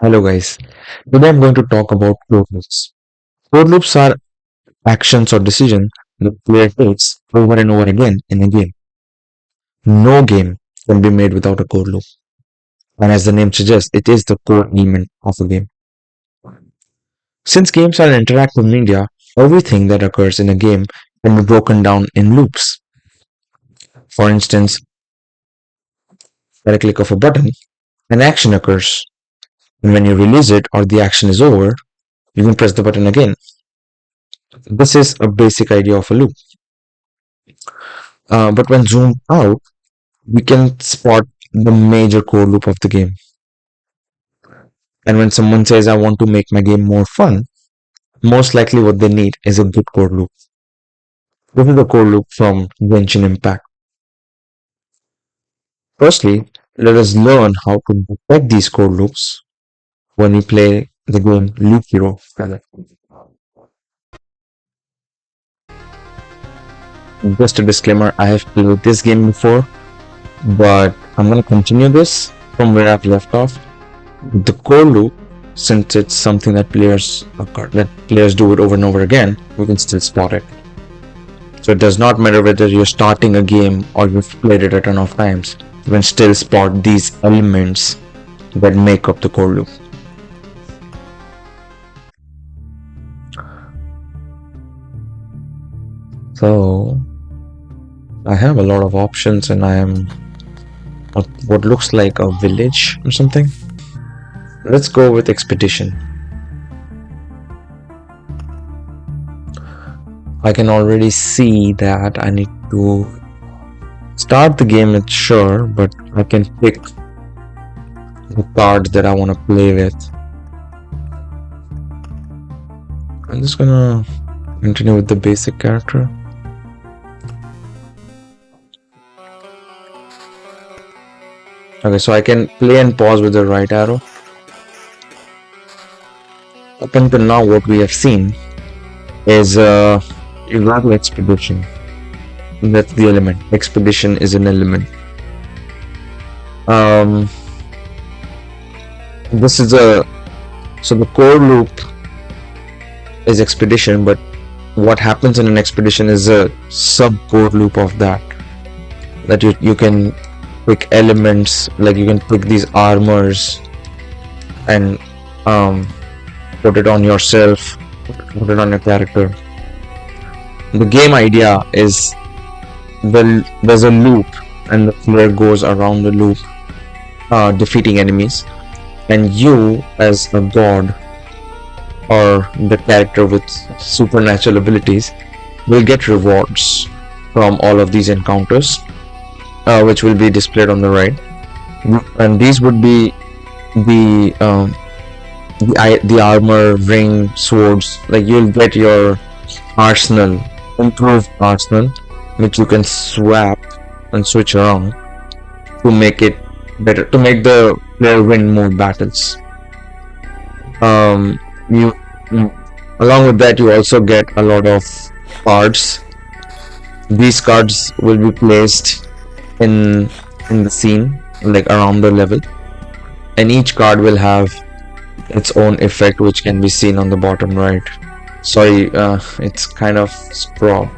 Hello guys. Today I'm going to talk about code loops. Code loops are actions or decisions the player takes over and over again in a game. No game can be made without a code loop. And as the name suggests, it is the core element of a game. Since games are an interactive media, everything that occurs in a game can be broken down in loops. For instance, at a click of a button, an action occurs. And when you release it or the action is over, you can press the button again. This is a basic idea of a loop. But when zoomed out, we can spot the major core loop of the game. And when someone says, I want to make my game more fun, most likely what they need is a good core loop. This is the core loop from Genshin Impact. Firstly, let us learn how to detect these core loops when we play the game Loop Hero. Just a disclaimer, I have played this game before, but I'm going to continue this from where I've left off. The core loop, since it's something that players do it over and over again, we can still spot it. So it does not matter whether you're starting a game or you've played it a ton of times, you can still spot these elements that make up the core loop. So I have a lot of options and I am what looks like a village or something. Let's go with expedition. I can already see that I need to start the game with sure, but I can pick the cards that I want to play with. I'm just gonna continue with the basic character. Okay, so I can play and pause with the right arrow. Up until now, what we have seen is you got expedition. That's the element. Expedition is an element. This is so the core loop is expedition, but what happens in an expedition is a sub core loop of that you can pick elements, like you can pick these armors and put it on yourself, put it on your character. The game idea is there's a loop and the player goes around the loop defeating enemies, and you as a god or the character with supernatural abilities will get rewards from all of these encounters, which will be displayed on the right, and these would be the armor, ring, swords. Like you'll get your arsenal, improved arsenal, which you can swap and switch around to make it better, to make the player win more battles. Along with that, you also get a lot of cards. These cards will be placed in the scene, like around the level, and each card will have its own effect, which can be seen on the bottom right. Sorry, it's kind of scroll,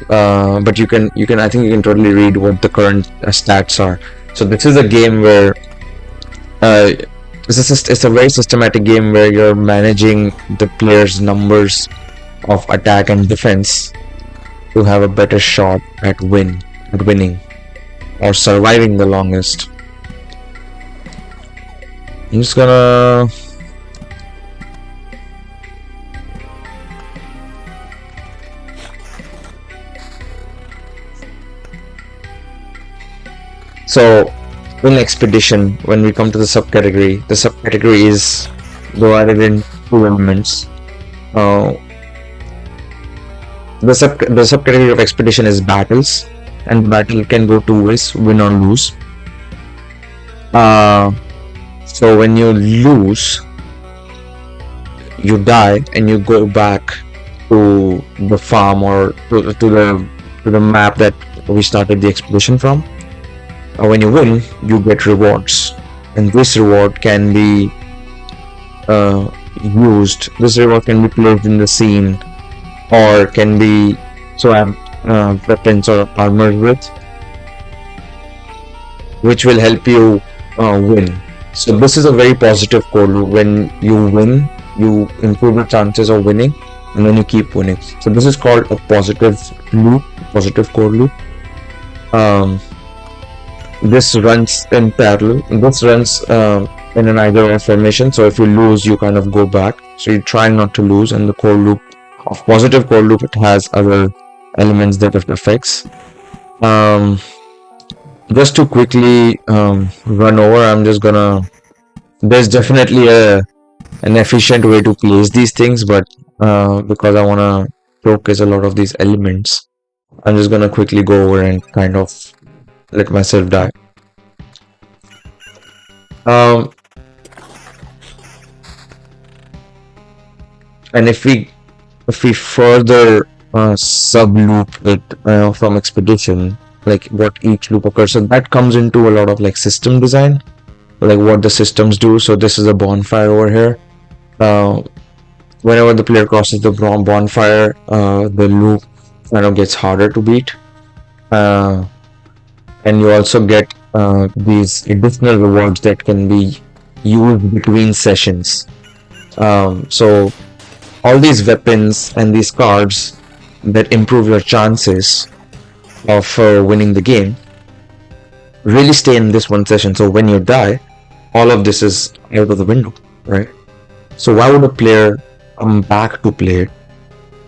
but you can I think you can totally read what the current stats are. So this is a game where it's a very systematic game where you're managing the players' numbers of attack and defense to have a better shot at winning or surviving the longest. I'm just gonna so in expedition, when we come to the subcategory is divided in two elements. The subcategory of expedition is battles, and battle can go two ways, win or lose. So when you lose, you die and you go back to the farm or to the map that we started the expedition from. When you win, you get rewards. and this reward can be used. This reward can be placed in the scene, or can be so I have weapons or armor with, which will help you win. So this is a very positive core loop. When you win, you improve your chances of winning, and then you keep winning. So this is called a positive loop, positive core loop. This runs in parallel. This runs in an either or formation. So if you lose, you kind of go back. So you try not to lose. And the core loop of positive core loop, it has other elements that it affects. Just to quickly run over, I'm just gonna. There's definitely an efficient way to place these things, but because I wanna showcase a lot of these elements, I'm just gonna quickly go over and kind of let myself die. And if we further sub loop it from expedition, like what each loop occurs, so that comes into a lot of like system design, like what the systems do. So this is a bonfire over here. Whenever the player crosses the bonfire, the loop kind of gets harder to beat, and you also get these additional rewards that can be used between sessions. So all these weapons and these cards that improve your chances of winning the game really stay in this one session. So when you die, all of this is out of the window, right? So why would a player come back to play it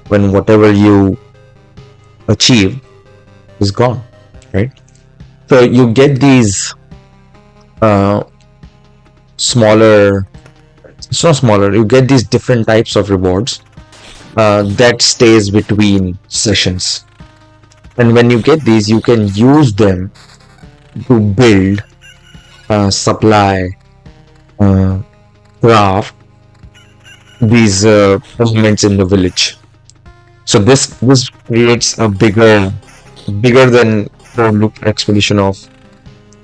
when whatever you achieve is gone, right? So you get these smaller, it's not smaller, you get these different types of rewards that stays between sessions. And when you get these, you can use them to build, supply, craft these elements in the village. So this creates a bigger than the loop expedition of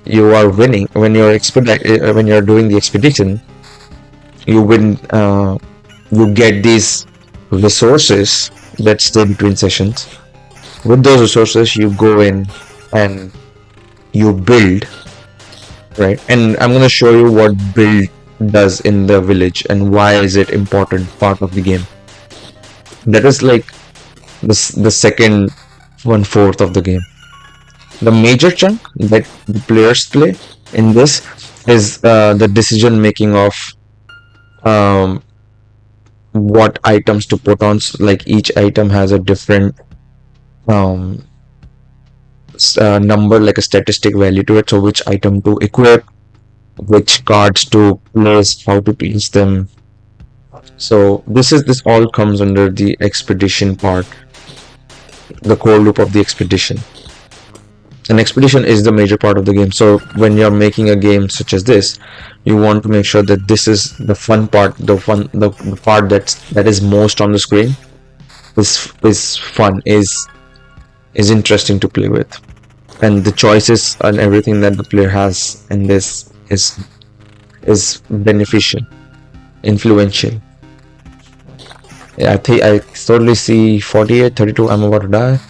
you are winning when you're when you're doing the expedition. You win. You get these resources that stay between sessions. With those resources, you go in and you build, right? And I'm gonna show you what build does in the village and why is it important part of the game. That is like the second 1/4 of the game. The major chunk that the players play in this is the decision making of what items to put on. So, like each item has a different number, like a statistic value to it. So which item to equip, which cards to place, how to place them. So this all comes under the expedition part, the core loop of the expedition. An expedition is the major part of the game. So when you're making a game such as this, you want to make sure that this is the fun part, the part that is most on the screen. Is fun, is interesting to play with, and the choices and everything that the player has in this is beneficial, influential. Yeah, I totally see 48, 32. I'm about to die.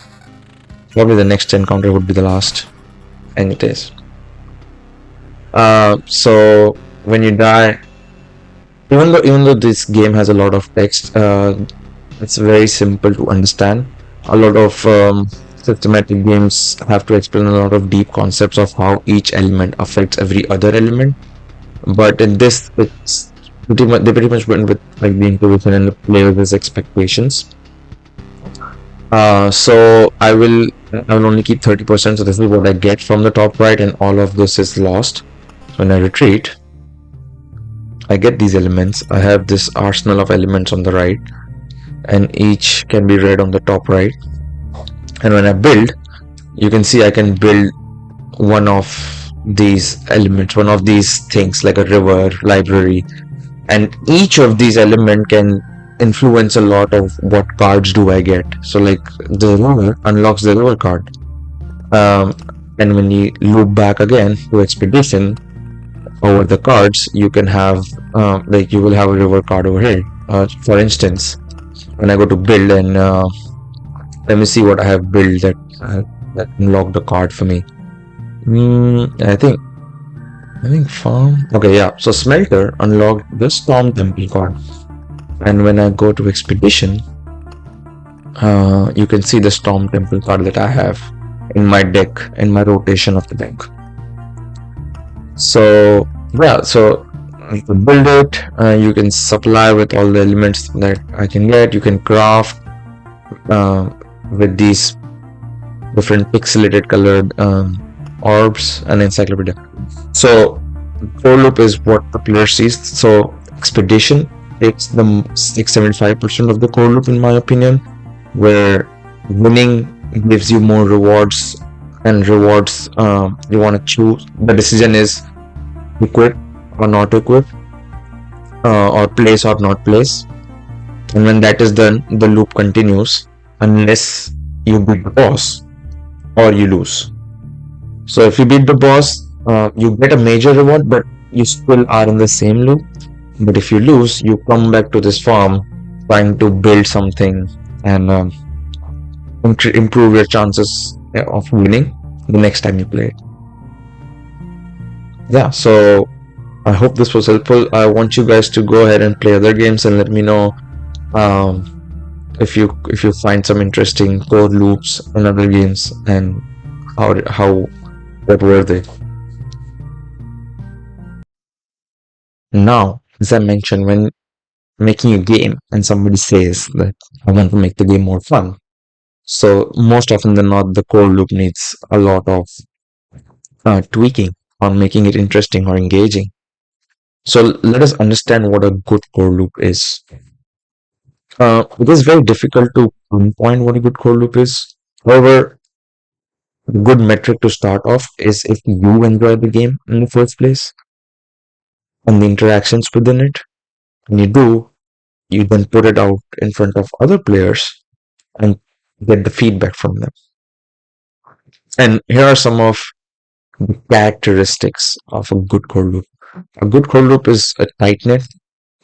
Probably the next encounter would be the last, and it is. So when you die, even though this game has a lot of text, it's very simple to understand. A lot of systematic games have to explain a lot of deep concepts of how each element affects every other element. But in this, it's they pretty much went with like the intuition and the player's expectations. So I will only keep 30%. So this is what I get from the top right, and all of this is lost. When I retreat, I get these elements. I have this arsenal of elements on the right, and each can be read on the top right. And when I build, you can see I can build one of these elements, one of these things, like a river, library, and each of these elements can influence a lot of what cards do I get. So like the river unlocks the river card, and when you loop back again to expedition, over the cards, you can have like you will have a river card over here. For instance, when I go to build and let me see what I have built that unlocked the card for me. I think farm. Okay, yeah. So smelter unlocked the storm temple card, and when I go to expedition, you can see the storm temple card that I have in my deck, in my rotation of the deck. So yeah, so you can build it. You can supply with all the elements that I can get. You can craft uh, with these different pixelated colored orbs and encyclopedia. So core loop is what the player sees. So expedition takes the 75% of the core loop in my opinion, where winning gives you more rewards, and rewards you want to choose. The decision is equip or not equip, or place or not place. And when that is done, the loop continues unless you beat the boss or you lose. So if you beat the boss, you get a major reward, but you still are in the same loop. But if you lose, you come back to this farm trying to build something and improve your chances of winning the next time you play it. Yeah, so I hope this was helpful. I want you guys to go ahead and play other games and let me know um, if you find some interesting code loops in other games and how what were they. Now, as I mentioned, when making a game and somebody says that I want to make the game more fun, so most often than not, the core loop needs a lot of tweaking on making it interesting or engaging. So let us understand what a good core loop is. It is very difficult to pinpoint what a good core loop is. However, the good metric to start off is if you enjoy the game in the first place and the interactions within it. When you do, you then put it out in front of other players and get the feedback from them. And here are some of the characteristics of a good core loop. A good core loop is a tight net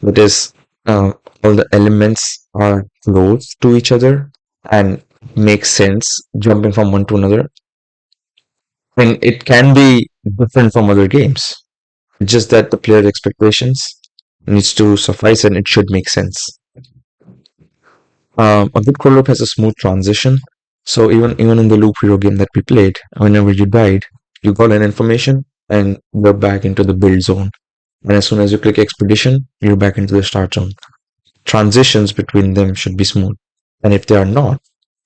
that is all the elements are close to each other and make sense jumping from one to another. And it can be different from other games. It's just that the player expectations needs to suffice and it should make sense. A good core loop has a smooth transition. So even in the loop hero game that we played, whenever you died, you got an information and you're back into the build zone. And as soon as you click expedition, you're back into the start zone. Transitions between them should be smooth. And if they are not,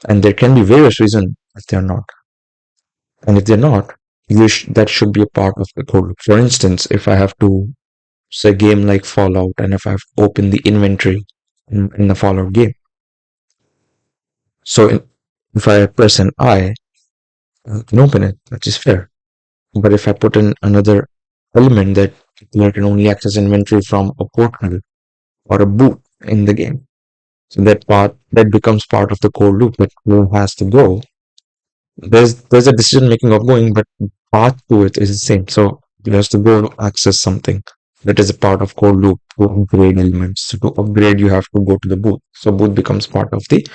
and there can be various reasons if they are not, and if they're not, that should be a part of the core loop. For instance, if I have to say a game like Fallout, and if I have to open the inventory in the Fallout game, so if I press an I, can open it, which is fair. But if I put in another element that player can only access inventory from a portal or a boot in the game, so that becomes part of the core loop that player has to go. There's a decision making of going, but path to it is the same. So you has to go access something that is a part of core loop to upgrade elements. So to upgrade, you have to go to the booth. So booth becomes part of the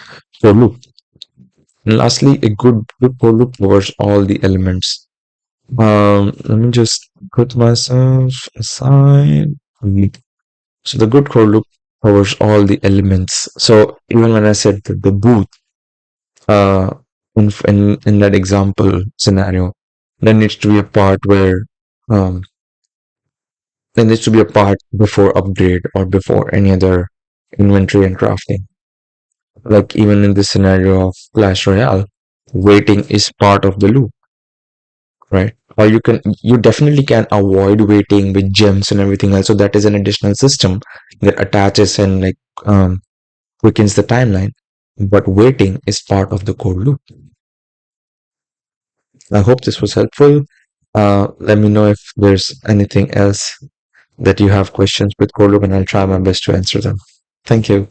core loop. And lastly, a good core loop covers all the elements. Let me just put myself aside. So the good core loop covers all the elements. So even when I said that the booth, uh, in that example scenario, there needs to be a part where um, there needs to be a part before upgrade or before any other inventory and crafting. Like even in this scenario of Clash Royale, waiting is part of the loop, right? Or you definitely can avoid waiting with gems and everything else. So that is an additional system that attaches and like quickens the timeline. But waiting is part of the core loop. I hope this was helpful. Let me know if there's anything else that you have questions with core loop, and I'll try my best to answer them. Thank you.